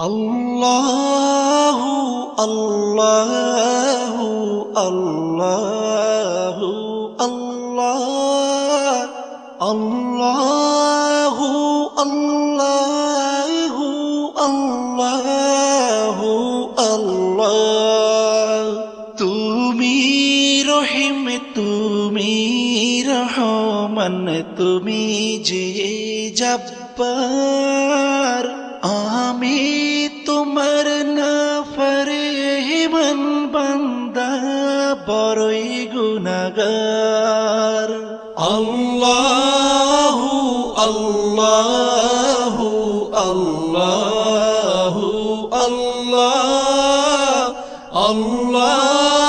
আল্লাহু আল্লাহু আল্লাহু আল্লাহ আল্লাহু আল্লাহু আল্লাহু আল্লাহ। তুমি রহিম তুমি রহমান তুমি যে জব্বার, আমি তোমার নাফরমান বান্দা বড়ই গুনাহগার। আল্লাহু আল্লাহু আল্লাহু আল্লাহ আল্লাহ